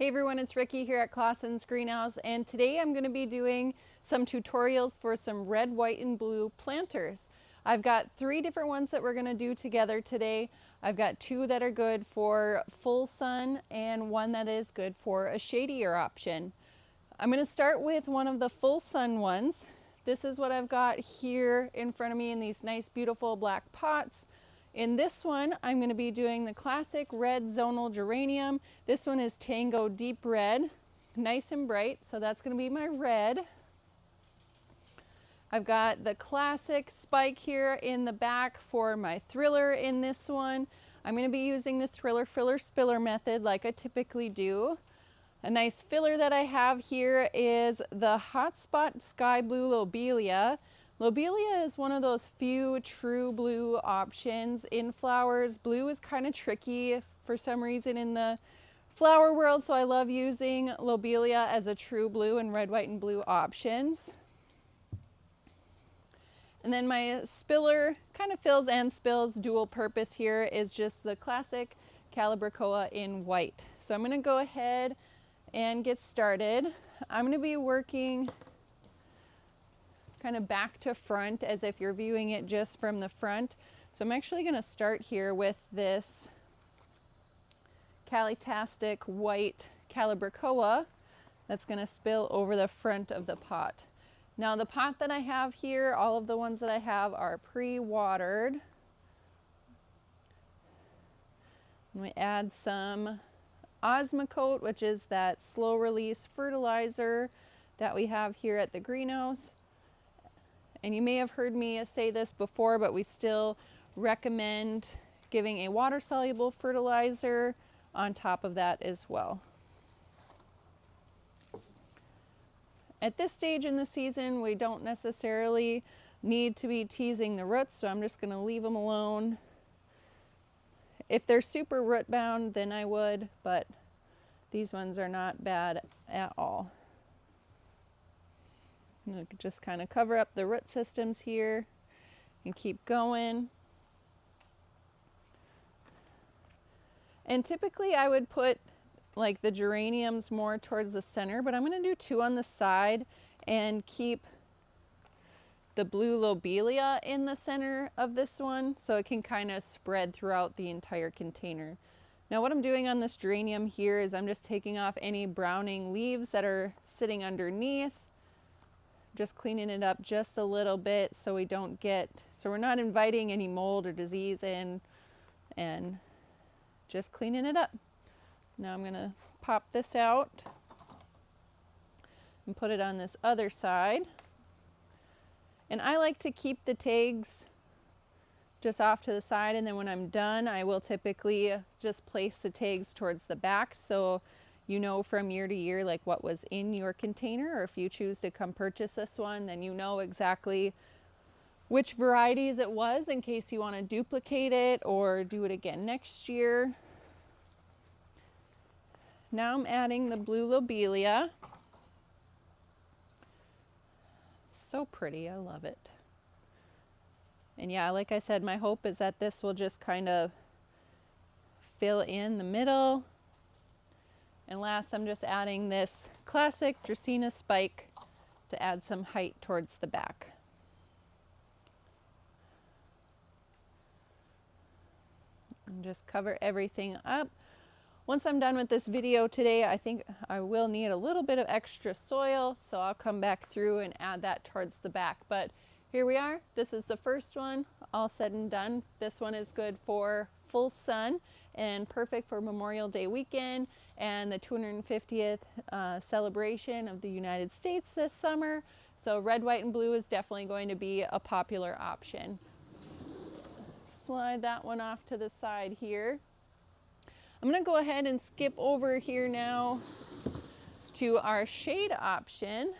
Hey everyone, it's Ricky here at Clausen's Greenhouse, and today I'm going to be doing some tutorials for some red, white, and blue planters. I've got 3 different ones that we're going to do together today. I've got 2 that are good for full sun and 1 that is good for a shadier option. I'm going to start with one of the full sun ones. This is what I've got here in front of me in these nice beautiful black pots. In this one, I'm going to be doing the classic red zonal geranium. This one is Tango Deep Red, nice and bright, so that's going to be my red. I've got the classic spike here in the back for my thriller in this one. I'm going to be using the thriller filler spiller method like I typically do. A nice filler that I have here is the Hotspot Sky Blue Lobelia. Lobelia is one of those few true blue options in flowers. Blue is kind of tricky for some reason in the flower world, so I love using Lobelia as a true blue and red, white, and blue options. And then my spiller, kind of fills and spills, dual purpose here, is just the classic Calibrachoa in white. So I'm going to go ahead and get started. I'm going to be working kind of back to front as if you're viewing it just from the front. So I'm actually going to start here with this Calitastic white Calibrachoa that's going to spill over the front of the pot. Now the pot that I have here, all of the ones that I have are pre-watered. And we add some Osmocote, which is that slow release fertilizer that we have here at the greenhouse. And you may have heard me say this before, but we still recommend giving a water-soluble fertilizer on top of that as well. At this stage in the season, we don't necessarily need to be teasing the roots, so I'm just going to leave them alone. If they're super root bound, then I would, but these ones are not bad at all. I'm going to just kind of cover up the root systems here and keep going. And typically I would put like the geraniums more towards the center, but I'm going to do 2 on the side and keep the blue lobelia in the center of this one so it can kind of spread throughout the entire container. Now what I'm doing on this geranium here is I'm just taking off any browning leaves that are sitting underneath. Just cleaning it up just a little bit so we don't get, so we're not inviting any mold or disease in, and just cleaning it up. Now I'm going to pop this out and put it on this other side. And I like to keep the tags just off to the side, and then when I'm done I will typically just place the tags towards the back so you know from year to year like what was in your container, or if you choose to come purchase this one, then you know exactly which varieties it was in case you want to duplicate it or do it again next year. Now I'm adding the blue lobelia. So pretty, I love it. And yeah, like I said, my hope is that this will just kind of fill in the middle. And last, I'm just adding this classic Dracaena spike to add some height towards the back. And just cover everything up. Once I'm done with this video today, I think I will need a little bit of extra soil, so I'll come back through and add that towards the back. But here we are. This is the first one, all said and done. This one is good for full sun and perfect for Memorial Day weekend and the 250th celebration of the United States this summer. So red, white, and blue is definitely going to be a popular option. Slide that one off to the side here. I'm going to go ahead and skip over here now to our shade option.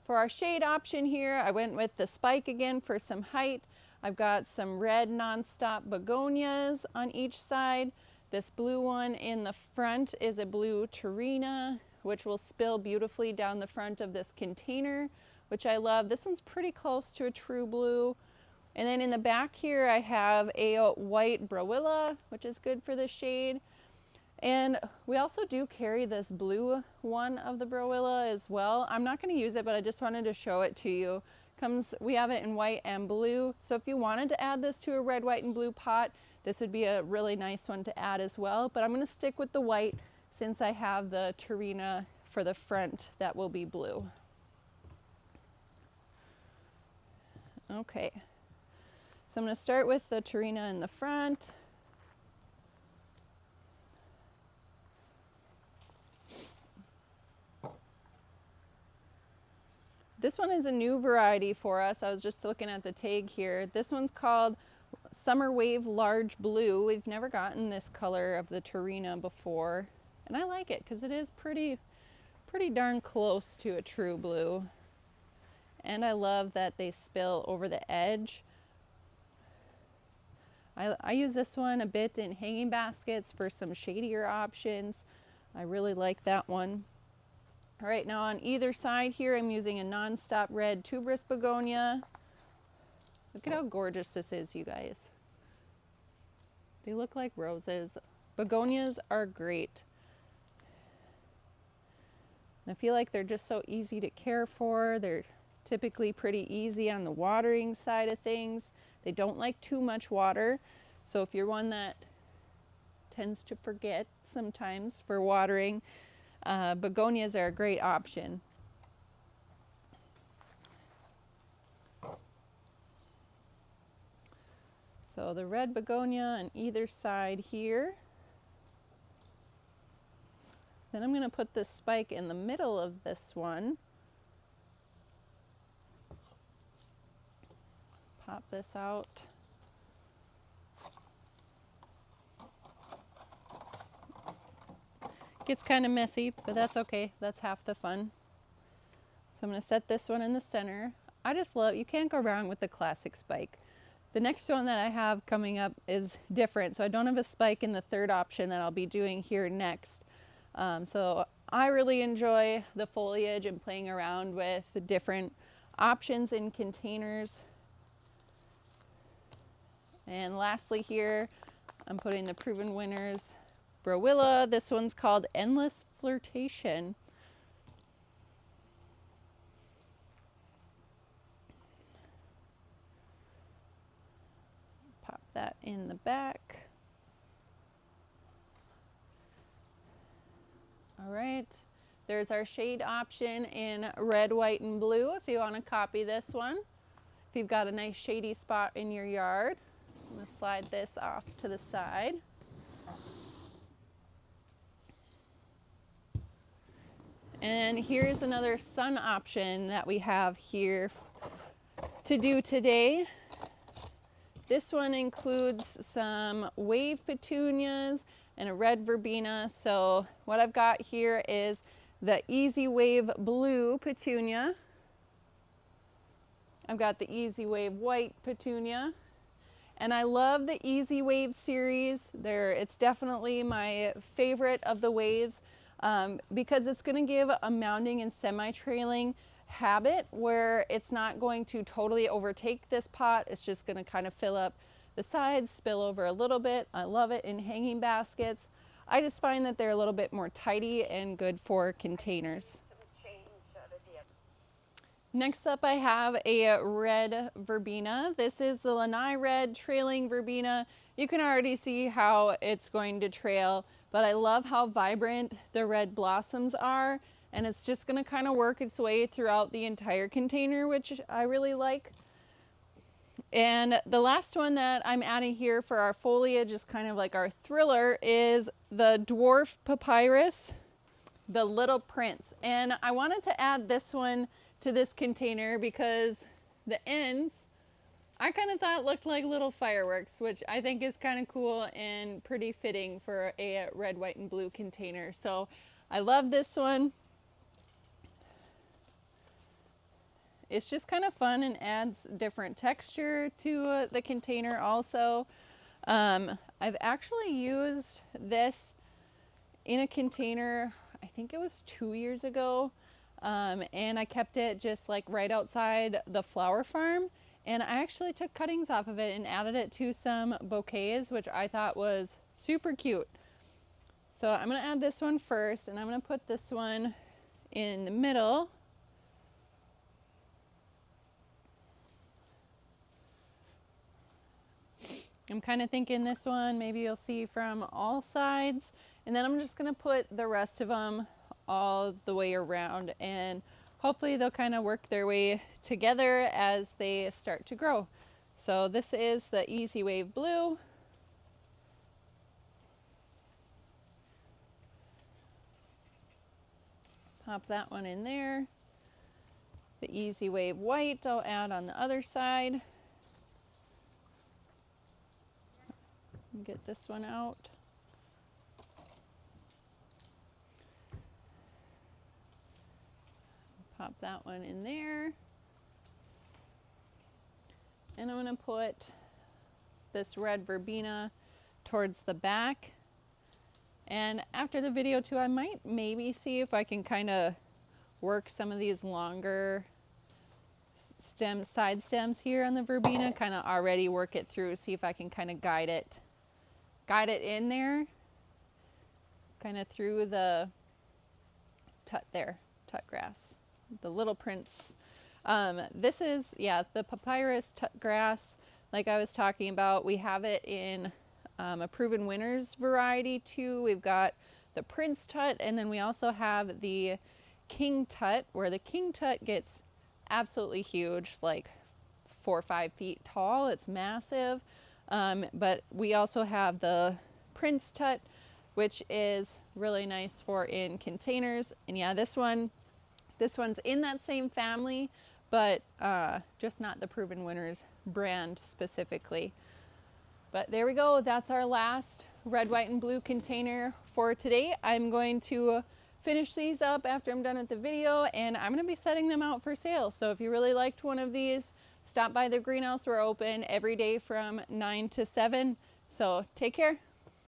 For our shade option here, I went with the spike again for some height. I've got some red nonstop begonias on each side. This blue one in the front is a blue Turina, which will spill beautifully down the front of this container, which I love. This one's pretty close to a true blue. And then in the back here, I have a white Brawilla, which is good for the shade. And we also do carry this blue one of the Brawilla as well. I'm not going to use it, but I just wanted to show it to you. We have it in white and blue. So if you wanted to add this to a red, white, and blue pot, this would be a really nice one to add as well. But I'm going to stick with the white since I have the Tarina for the front that will be blue. Okay. So I'm going to start with the Tarina in the front. This one is a new variety for us. I was just looking at the tag here. This one's called Summer Wave Large Blue. We've never gotten this color of the Tarina before. And I like it because it is pretty darn close to a true blue. And I love that they spill over the edge. I use this one a bit in hanging baskets for some shadier options. I really like that one. All right, now on either side here, I'm using a Nonstop Red Tuberous Begonia. Look at how gorgeous this is, you guys. They look like roses. Begonias are great. I feel like they're just so easy to care for. They're typically pretty easy on the watering side of things. They don't like too much water. So if you're one that tends to forget sometimes for watering, begonias are a great option. So the red begonia on either side here. Then I'm going to put this spike in the middle of this one. Pop this out. Gets kind of messy, but that's okay. That's half the fun. So I'm going to set this one in the center. I just love, you can't go wrong with the classic spike. The next one that I have coming up is different. So I don't have a spike in the third option that I'll be doing here next. So I really enjoy the foliage and playing around with the different options in containers. And lastly here, I'm putting the Proven Winners Brawilla. This one's called Endless Flirtation. Pop that in the back. All right, there's our shade option in red, white, and blue if you want to copy this one. If you've got a nice shady spot in your yard, I'm going to slide this off to the side. And here's another sun option that we have here to do today. This one includes some wave petunias and a red verbena. So what I've got here is the Easy Wave Blue Petunia. I've got the Easy Wave White Petunia. And I love the Easy Wave series. It's definitely my favorite of the waves. Because it's going to give a mounding and semi-trailing habit where it's not going to totally overtake this pot. It's just going to kind of fill up the sides, spill over a little bit. I love it in hanging baskets. I just find that they're a little bit more tidy and good for containers. Next up I have a red verbena. This is the Lanai Red Trailing Verbena. You can already see how it's going to trail, but I love how vibrant the red blossoms are, and it's just going to kind of work its way throughout the entire container, which I really like. And the last one that I'm adding here for our foliage is kind of like our thriller is the Dwarf Papyrus, the Little Prince. And I wanted to add this one to this container because the ends I kind of thought looked like little fireworks, which I think is kind of cool and pretty fitting for a red, white, and blue container. So I love this one. It's just kind of fun and adds different texture to the container also. I've actually used this in a container, I think it was 2 years ago. And I kept it just like right outside the flower farm. and I actually took cuttings off of it and added it to some bouquets, which I thought was super cute. So I'm going to add this one first, and I'm going to put this one in the middle. I'm kind of thinking this one, maybe you'll see from all sides, and then I'm just going to put the rest of them all the way around, and hopefully they'll kind of work their way together as they start to grow. So this is the Easy Wave Blue. Pop that one in there. The Easy Wave White I'll add on the other side. Get this one out. Pop that one in there. And I'm going to put this red verbena towards the back. And after the video too, I might maybe see if I can kind of work some of these longer side stems here on the verbena, kind of already work it through, see if I can kind of guide it in there, kind of through the tut there, tut grass, the Little Prince. This is, yeah, the papyrus tut grass, like I was talking about. We have it in a Proven Winners variety too. We've got the Prince tut, and then we also have the King tut, where the King tut gets absolutely huge, like 4 or 5 feet tall. It's massive. But we also have the Prince tut, which is really nice for in containers. And yeah, this one's in that same family, but just not the Proven Winners brand specifically. But there we go. That's our last red, white, and blue container for today. I'm going to finish these up after I'm done with the video, and I'm going to be setting them out for sale. So if you really liked one of these, stop by the greenhouse. We're open every day from 9 to 7. So take care.